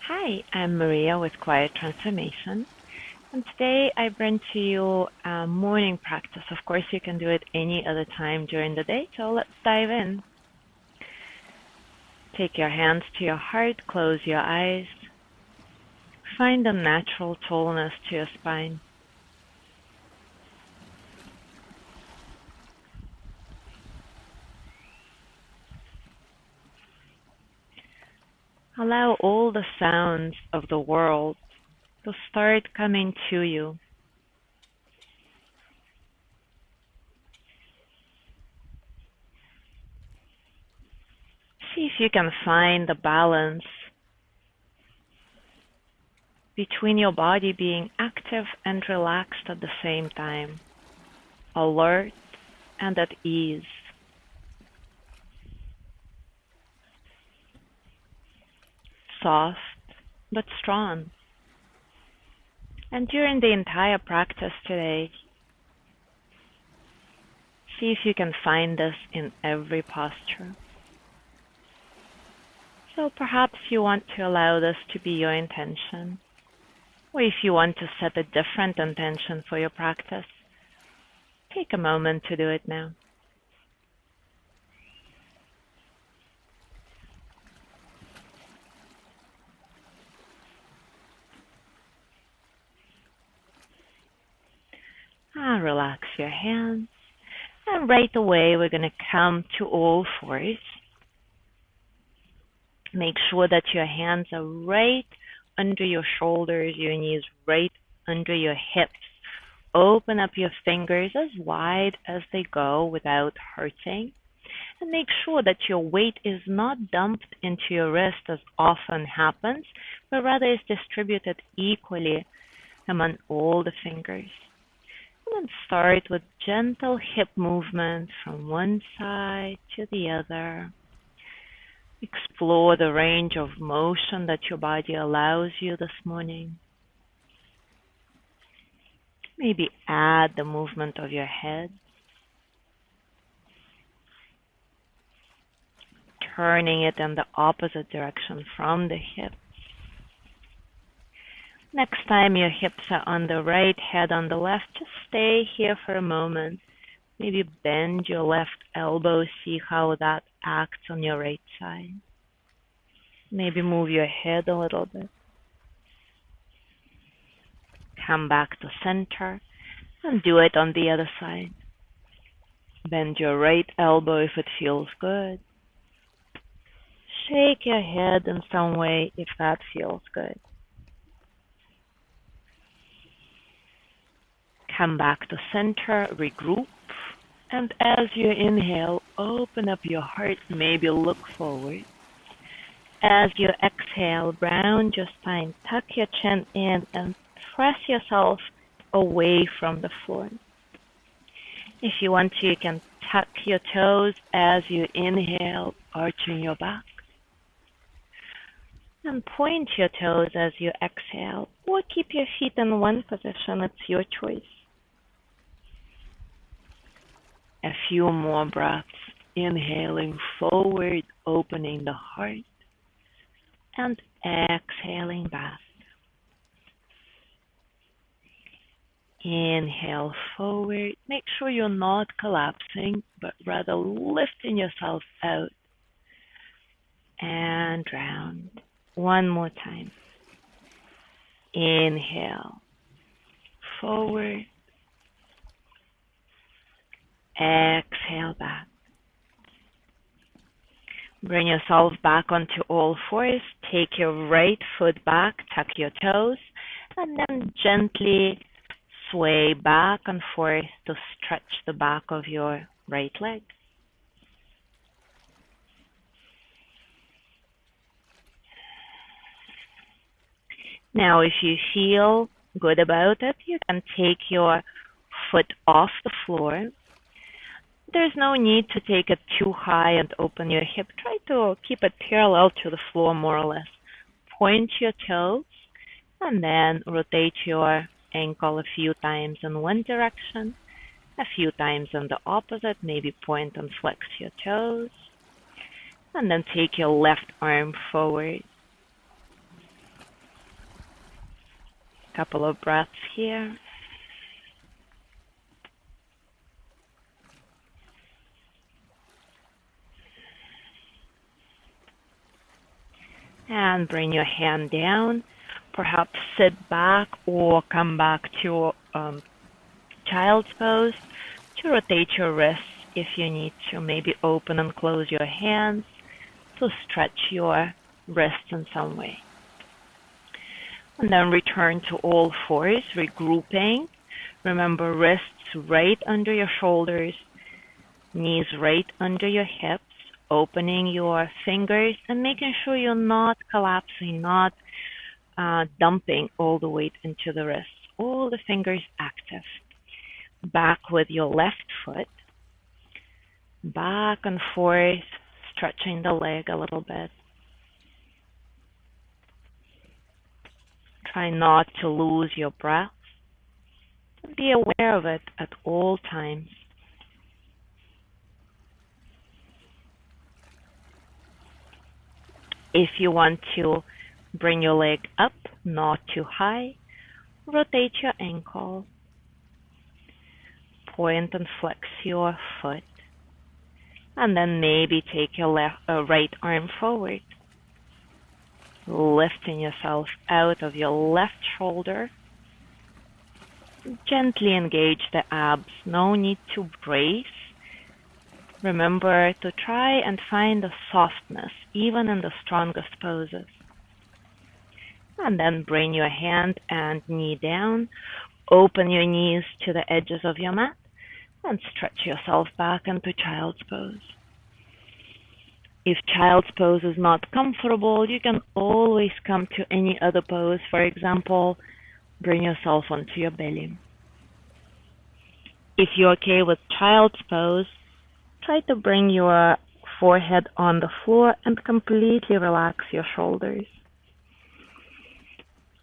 Hi, I'm Maria with Quiet Transformation, and today I bring to you a morning practice. Of course, you can do it any other time during the day, so let's dive in. Take your hands to your heart, close your eyes, find a natural tallness to your spine. Allow all the sounds of the world to start coming to you. See if you can find the balance between your body being active and relaxed at the same time, alert and at ease. Soft but strong. And during the entire practice today, see if you can find this in every posture. So perhaps you want to allow this to be your intention, or if you want to set a different intention for your practice, take a moment to do it now. Relax your hands. And right away, we're going to come to all fours. Make sure that your hands are right under your shoulders, your knees right under your hips. Open up your fingers as wide as they go without hurting. And make sure that your weight is not dumped into your wrist as often happens, but rather is distributed equally among all the fingers. And then start with gentle hip movement from one side to the other. Explore the range of motion that your body allows you this morning. Maybe add the movement of your head, turning it in the opposite direction from the hips. Next time your hips are on the right, head on the left, just stay here for a moment. Maybe bend your left elbow, see how that acts on your right side. Maybe move your head a little bit. Come back to center and do it on the other side. Bend your right elbow if it feels good. Shake your head in some way if that feels good. Come back to center, regroup, and as you inhale, open up your heart, maybe look forward. As you exhale, round your spine, tuck your chin in, and press yourself away from the floor. If you want to, you can tuck your toes as you inhale, arching your back. And point your toes as you exhale, or keep your feet in one position, it's your choice. A few more breaths, inhaling forward, opening the heart, and exhaling back. Inhale forward. Make sure you're not collapsing, but rather lifting yourself out. And round. One more time. Inhale. Forward. Exhale back. Bring yourself back onto all fours. Take your right foot back, tuck your toes, and then gently sway back and forth to stretch the back of your right leg. Now, if you feel good about it, you can take your foot off the floor. There's no need to take it too high and open your hip. Try to keep it parallel to the floor more or less. Point your toes and then rotate your ankle a few times in one direction, a few times in the opposite. Maybe point and flex your toes. And then take your left arm forward. Couple of breaths here. And bring your hand down. Perhaps sit back or come back to child's pose to rotate your wrists if you need to. Maybe open and close your hands to stretch your wrists in some way. And then return to all fours, regrouping. Remember, wrists right under your shoulders, knees right under your hips, opening your fingers and making sure you're not collapsing, not dumping all the weight into the wrists. All the fingers active. Back with your left foot. Back and forth, stretching the leg a little bit. Try not to lose your breath. Be aware of it at all times. If you want to bring your leg up, not too high, rotate your ankle. Point and flex your foot. And then maybe take your right arm forward. Lifting yourself out of your left shoulder. Gently engage the abs. No need to brace. Remember to try and find a softness, even in the strongest poses. And then bring your hand and knee down. Open your knees to the edges of your mat and stretch yourself back into child's pose. If child's pose is not comfortable, you can always come to any other pose. For example, bring yourself onto your belly. If you're okay with child's pose, try to bring your forehead on the floor and completely relax your shoulders.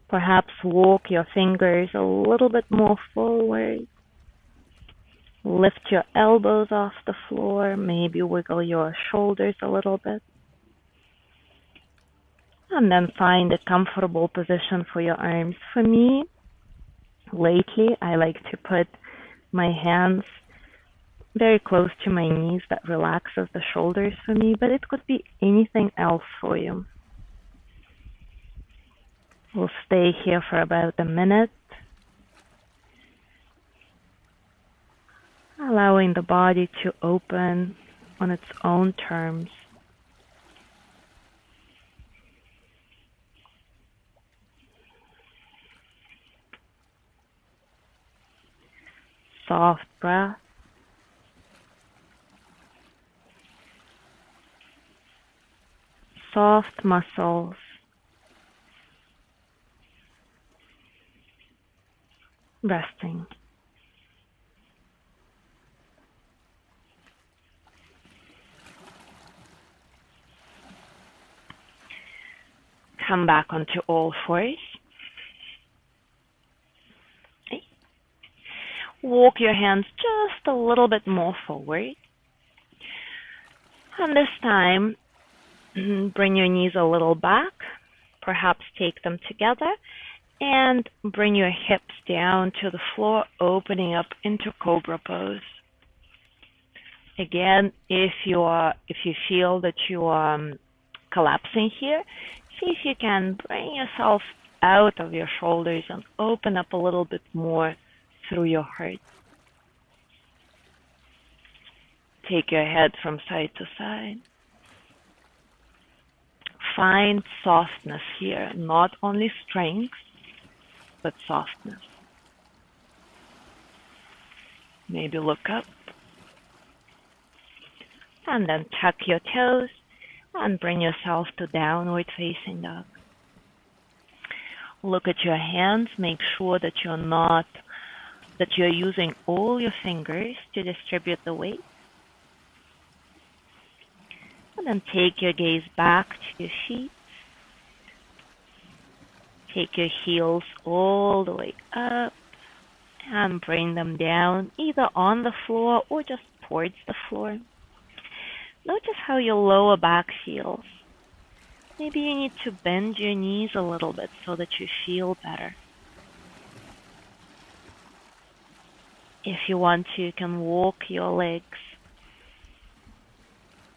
Perhaps walk your fingers a little bit more forward. Lift your elbows off the floor. Maybe wiggle your shoulders a little bit. And then find a comfortable position for your arms. For me, lately, I like to put my hands very close to my knees. That relaxes the shoulders for me, but it could be anything else for you. We'll stay here for about a minute, allowing the body to open on its own terms. Soft breath. Soft muscles. Resting. Come back onto all fours. Okay. Walk your hands just a little bit more forward. And this time, bring your knees a little back. Perhaps take them together. And bring your hips down to the floor, opening up into Cobra pose. Again, if you feel that you are collapsing here, see if you can bring yourself out of your shoulders and open up a little bit more through your heart. Take your head from side to side. Find softness here, not only strength, but softness. Maybe look up. And then tuck your toes and bring yourself to downward facing dog. Look at your hands. Make sure that you're using all your fingers to distribute the weight. And then take your gaze back to your feet. Take your heels all the way up and bring them down, either on the floor or just towards the floor. Notice how your lower back feels. Maybe you need to bend your knees a little bit so that you feel better. If you want to, you can walk your legs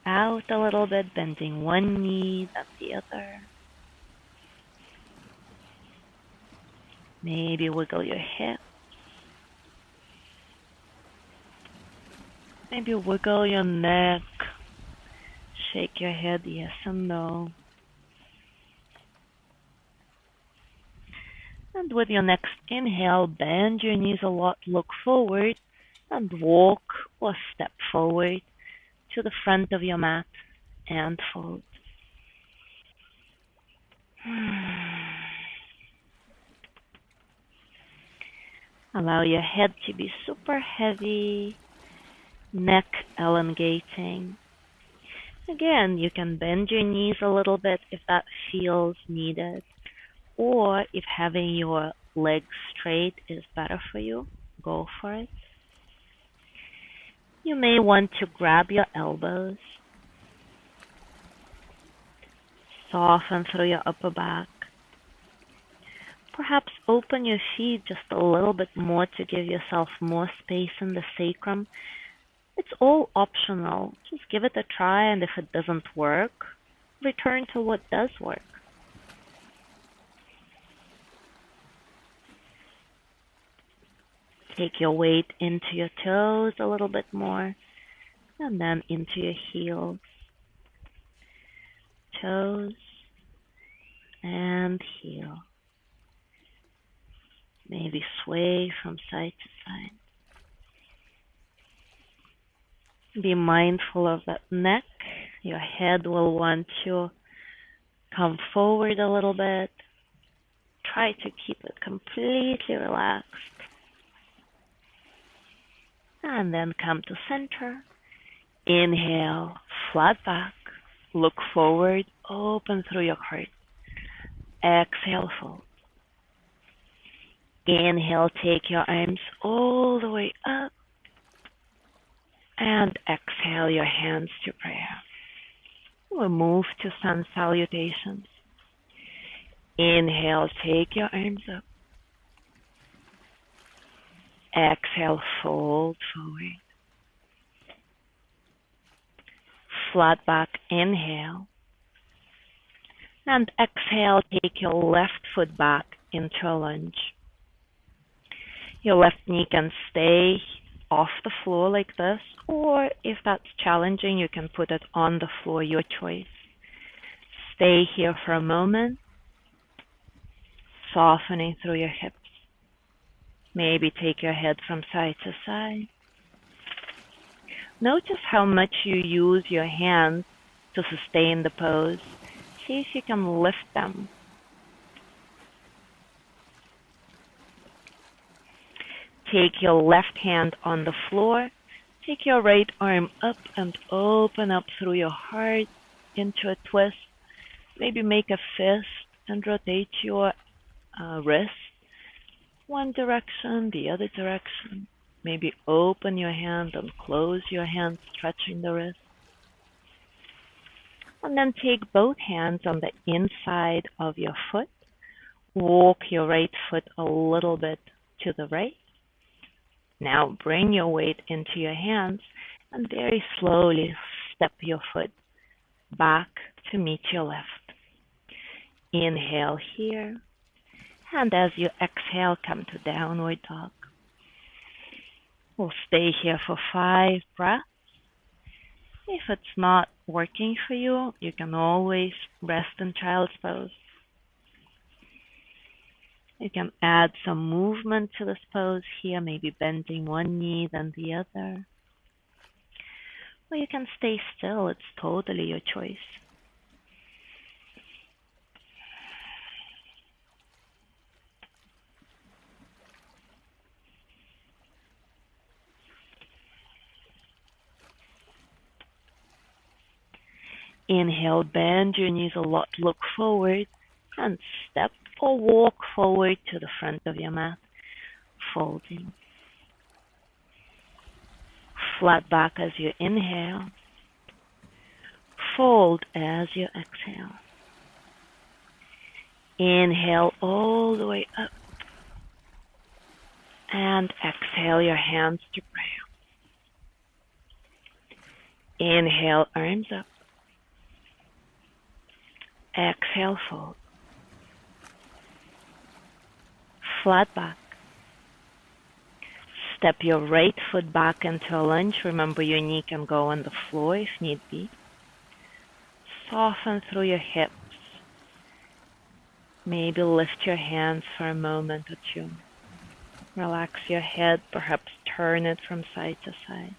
out a little bit, bending one knee, then the other. Maybe wiggle your hip. Maybe wiggle your neck. Shake your head yes and no. And with your next inhale, bend your knees a lot, look forward, and walk or step forward to the front of your mat and fold. Allow your head to be super heavy, neck elongating. Again, you can bend your knees a little bit if that feels needed, or if having your legs straight is better for you, go for it. You may want to grab your elbows, soften through your upper back. Perhaps open your feet just a little bit more to give yourself more space in the sacrum. It's all optional. Just give it a try, and if it doesn't work, return to what does work. Take your weight into your toes a little bit more, and then into your heels. Toes and heel. Maybe sway from side to side. Be mindful of that neck. Your head will want to come forward a little bit. Try to keep it completely relaxed. And then come to center. Inhale, flat back. Look forward, open through your heart. Exhale, fold. Inhale, take your arms all the way up. And exhale your hands to prayer. We'll move to sun salutations. Inhale, take your arms up. Exhale, fold forward. Flat back, inhale. And exhale, take your left foot back into a lunge. Your left knee can stay off the floor like this, or if that's challenging, you can put it on the floor, your choice. Stay here for a moment, softening through your hips. Maybe take your head from side to side. Notice how much you use your hands to sustain the pose. See if you can lift them. Take your left hand on the floor. Take your right arm up and open up through your heart into a twist. Maybe make a fist and rotate your wrist one direction, the other direction. Maybe open your hand and close your hand, stretching the wrist. And then take both hands on the inside of your foot. Walk your right foot a little bit to the right. Now bring your weight into your hands and very slowly step your foot back to meet your left. Inhale here. And as you exhale, come to downward dog. We'll stay here for 5 breaths. If it's not working for you, you can always rest in child's pose. You can add some movement to this pose here, maybe bending one knee then the other. Or you can stay still, it's totally your choice. Inhale, bend your knees a lot, look forward, and step or walk forward to the front of your mat, folding. Flat back as you inhale, fold as you exhale. Inhale all the way up, And exhale your hands to prayer. Inhale, arms up. Exhale, fold. Flat back. Step your right foot back into a lunge. Remember, your knee can go on the floor if need be. Soften through your hips. Maybe lift your hands for a moment or two. Relax your head, perhaps turn it from side to side.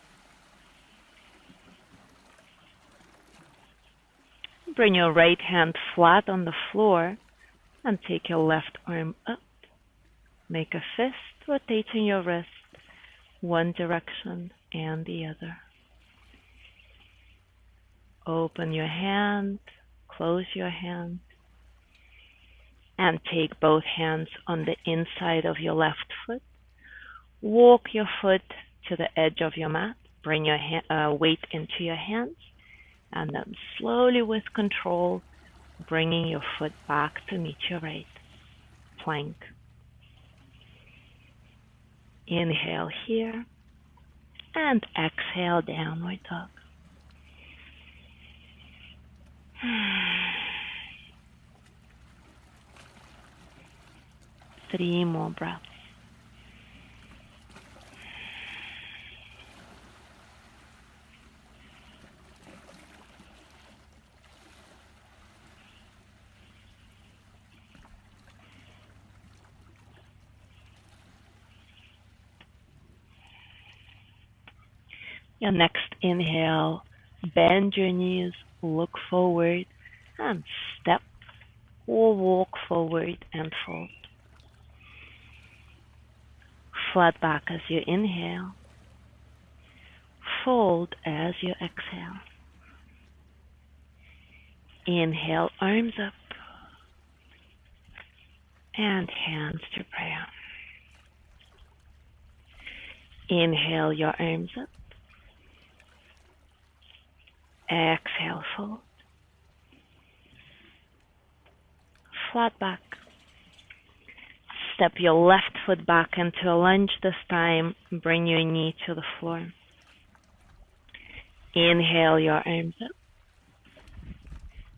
Bring your right hand flat on the floor and take your left arm up. Make a fist, rotating your wrist one direction and the other. Open your hand, close your hand, and take both hands on the inside of your left foot. Walk your foot to the edge of your mat. Bring your weight into your hands, and then slowly with control, bringing your foot back to meet your right. Plank. Inhale here, and exhale, downward dog. 3 more breaths. Your next inhale, bend your knees, look forward, and step or walk forward and fold. Flat back as you inhale, fold as you exhale. Inhale, arms up, and hands to prayer. Inhale your arms up. Exhale, fold. Flat back. Step your left foot back into a lunge this time. Bring your knee to the floor. Inhale your arms up.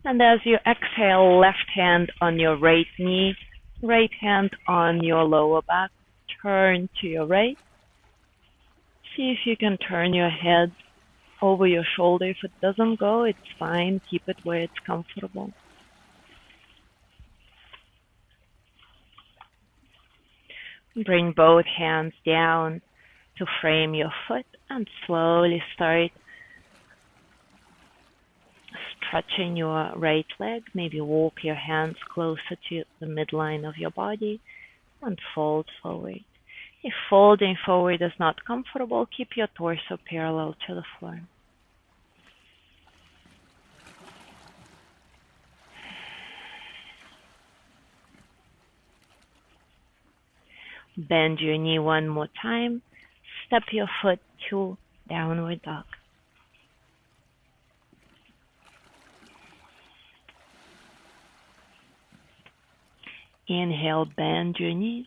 And as you exhale, left hand on your right knee, right hand on your lower back. Turn to your right. See if you can turn your head over your shoulder. If it doesn't go, it's fine. Keep it where it's comfortable. Bring both hands down to frame your foot and slowly start stretching your right leg. Maybe walk your hands closer to the midline of your body and fold forward. If folding forward is not comfortable, keep your torso parallel to the floor. Bend your knee one more time. Step your foot to downward dog. Inhale, bend your knees.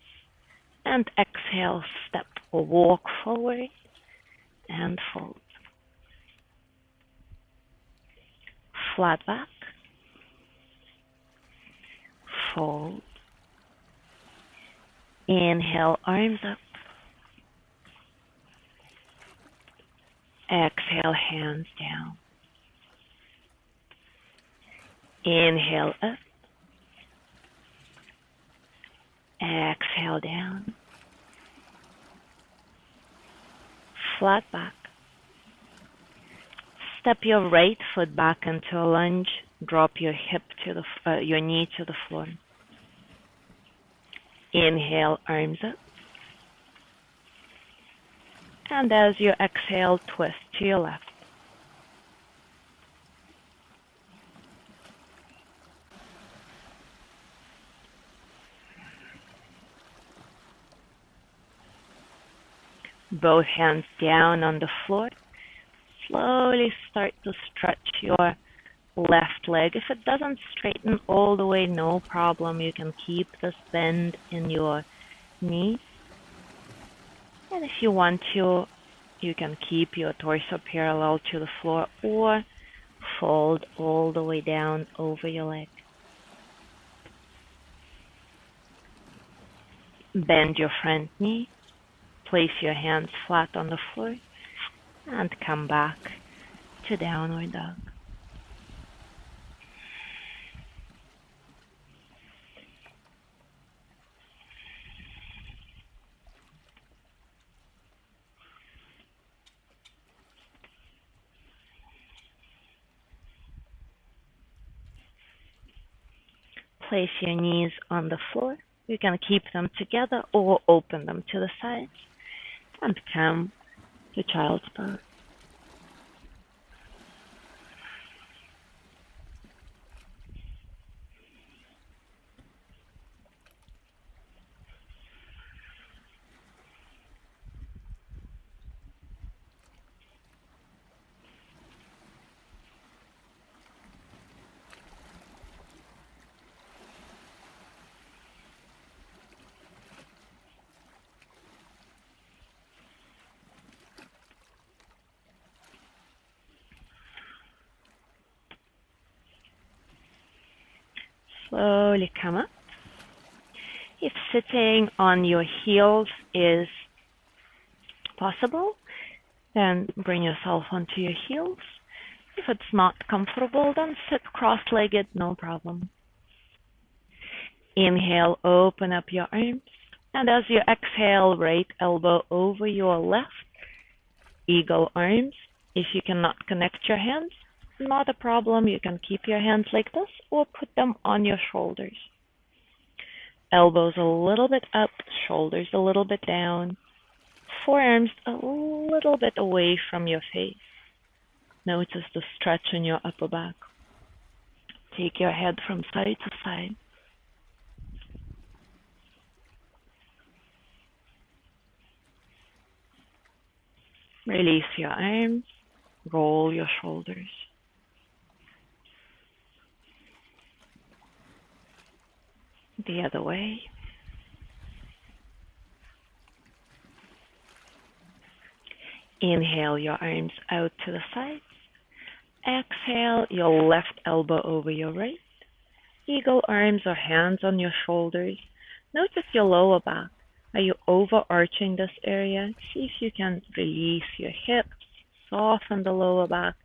And exhale, step or walk forward and fold. Flat back. Fold. Inhale, arms up. Exhale, hands down. Inhale up. Exhale down. Flat back. Step your right foot back into a lunge. Drop your hip to your knee to the floor. Inhale, arms up. And as you exhale, twist to your left. Both hands down on the floor. Slowly start to stretch your left leg. If it doesn't straighten all the way, no problem. You can keep this bend in your knee. And if you want to, you can keep your torso parallel to the floor or fold all the way down over your leg. Bend your front knee, place your hands flat on the floor, and come back to downward dog. Place your knees on the floor. You can keep them together or open them to the sides and come to child's pose. Slowly come up. If sitting on your heels is possible, then bring yourself onto your heels. If it's not comfortable, then sit cross-legged, no problem. Inhale, open up your arms. And as you exhale, right elbow over your left, eagle arms. If you cannot connect your hands, not a problem. You can keep your hands like this or put them on your shoulders. Elbows a little bit up, shoulders a little bit down, forearms a little bit away from your face. Notice the stretch in your upper back. Take your head from side to side. Release your arms, roll your shoulders. The other way. Inhale your arms out to the sides. Exhale your left elbow over your right. Eagle arms or hands on your shoulders. Notice your lower back. Are you overarching this area? See if you can release your hips, soften the lower back,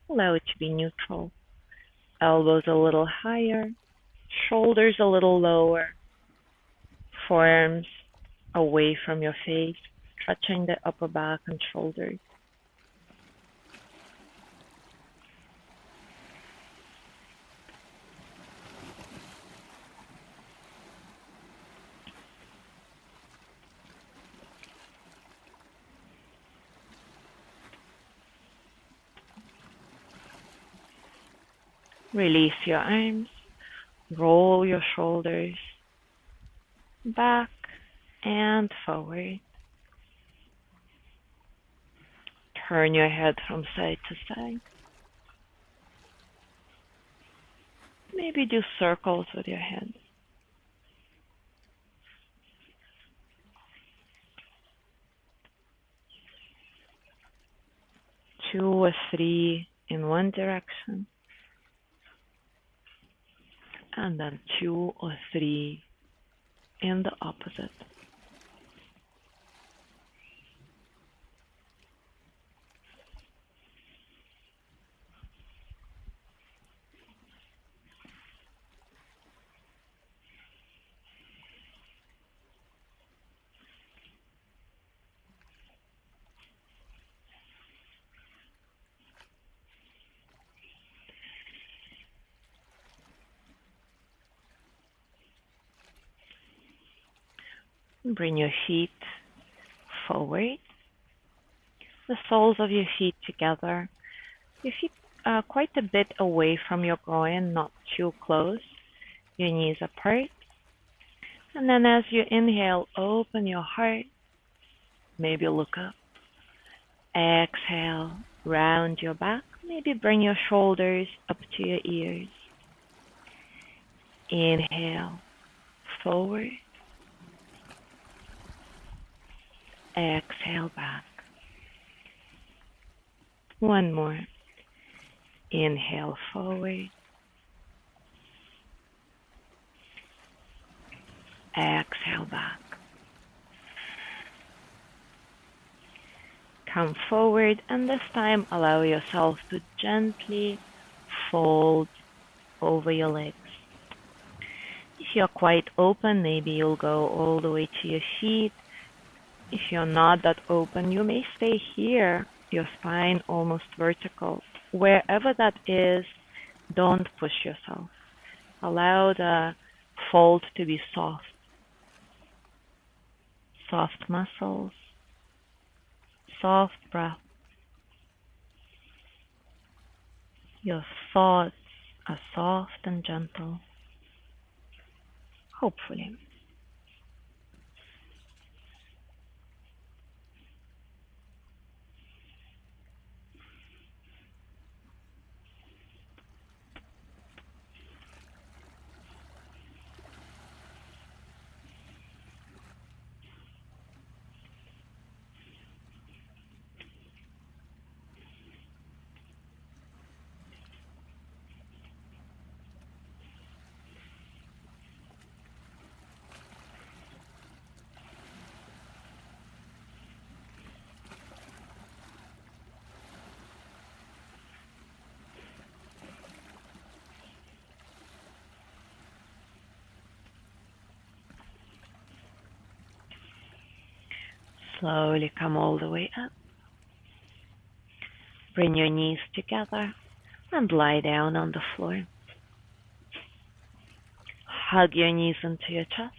allow it to be neutral. Elbows a little higher, shoulders a little lower, forearms away from your face, stretching the upper back and shoulders. Release your arms, roll your shoulders back and forward. Turn your head from side to side. Maybe do circles with your head. Two or three in one direction. And then two or three in the opposite. Bring your feet forward, the soles of your feet together. Your feet are quite a bit away from your groin, not too close. Your knees apart. And then as you inhale, open your heart. Maybe look up. Exhale, round your back. Maybe bring your shoulders up to your ears. Inhale, forward. Exhale back. One more. Inhale forward. Exhale back. Come forward, and this time allow yourself to gently fold over your legs. If you're quite open, maybe you'll go all the way to your feet. If you're not that open, you may stay here, your spine almost vertical. Wherever that is, don't push yourself. Allow the fold to be soft. Soft muscles, soft breath. Your thoughts are soft and gentle. Hopefully. Slowly come all the way up. Bring your knees together and lie down on the floor. Hug your knees into your chest.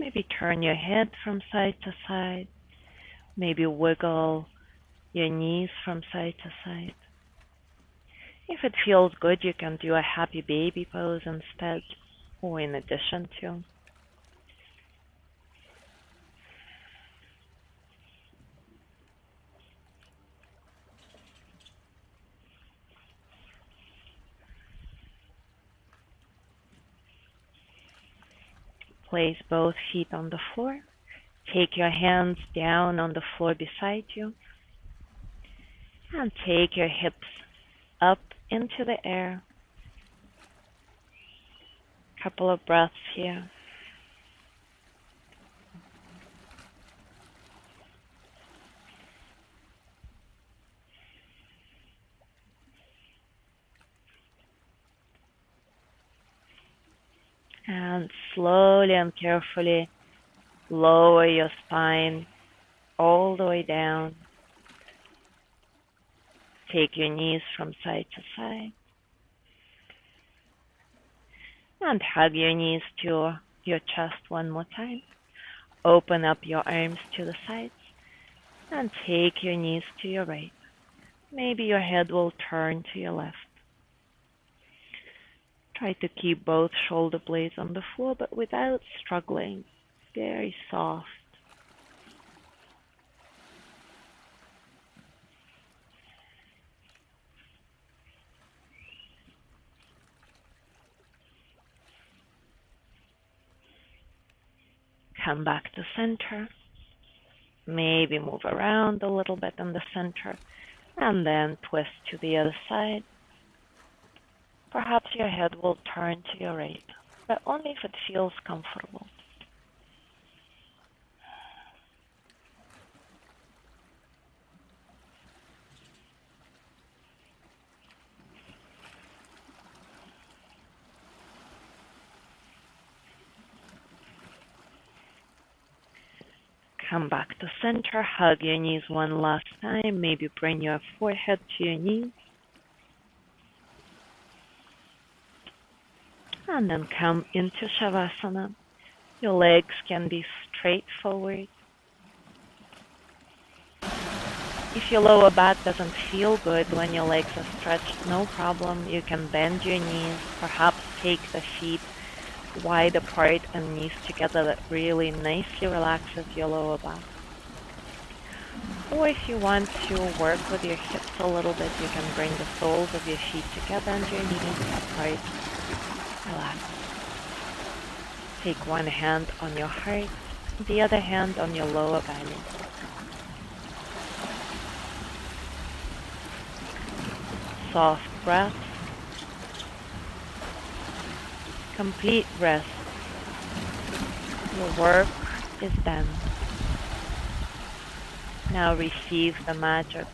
Maybe turn your head from side to side. Maybe wiggle your knees from side to side. If it feels good, you can do a happy baby pose instead, or in addition to. Place both feet on the floor. Take your hands down on the floor beside you. And take your hips up into the air. Couple of breaths here. And slowly and carefully lower your spine all the way down. Take your knees from side to side. And hug your knees to your chest one more time. Open up your arms to the sides. And take your knees to your right. Maybe your head will turn to your left. Try to keep both shoulder blades on the floor, but without struggling. Very soft. Come back to center. Maybe move around a little bit in the center. And then twist to the other side. Perhaps your head will turn to your right, but only if it feels comfortable. Come back to center, hug your knees one last time, maybe bring your forehead to your knees. And then come into Shavasana. Your legs can be straight forward. If your lower back doesn't feel good when your legs are stretched, no problem. You can bend your knees, perhaps take the feet wide apart and knees together. That really nicely relaxes your lower back. Or if you want to work with your hips a little bit, you can bring the soles of your feet together under your knees, upright, relax. Take one hand on your heart, the other hand on your lower belly. Soft breath, complete rest. Your work is done. Now receive the magic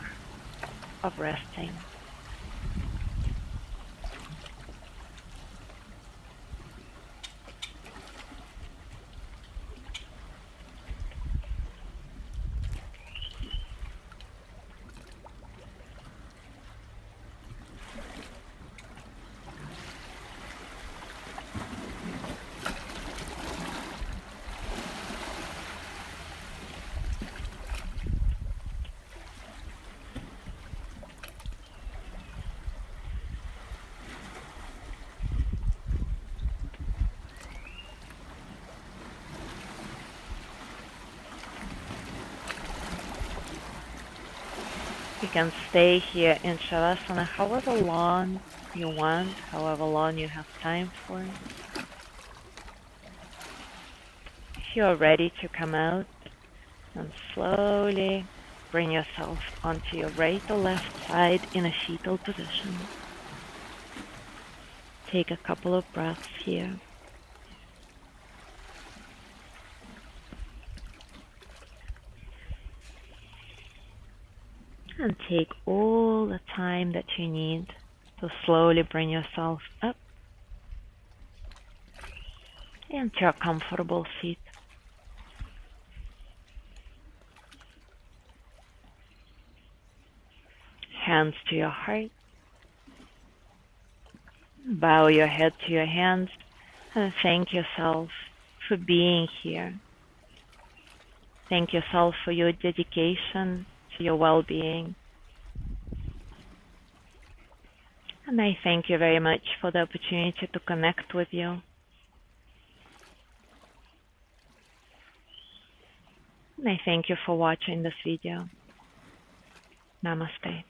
of resting. You can stay here in Shavasana however long you want, however long you have time for. If you're ready to come out, and slowly bring yourself onto your right or left side in a fetal position. Take a couple of breaths here. And take all the time that you need to slowly bring yourself up into a comfortable seat. Hands to your heart. Bow your head to your hands and thank yourself for being here. Thank yourself for your dedication to your well-being. And I thank you very much for the opportunity to connect with you. And I thank you for watching this video. Namaste.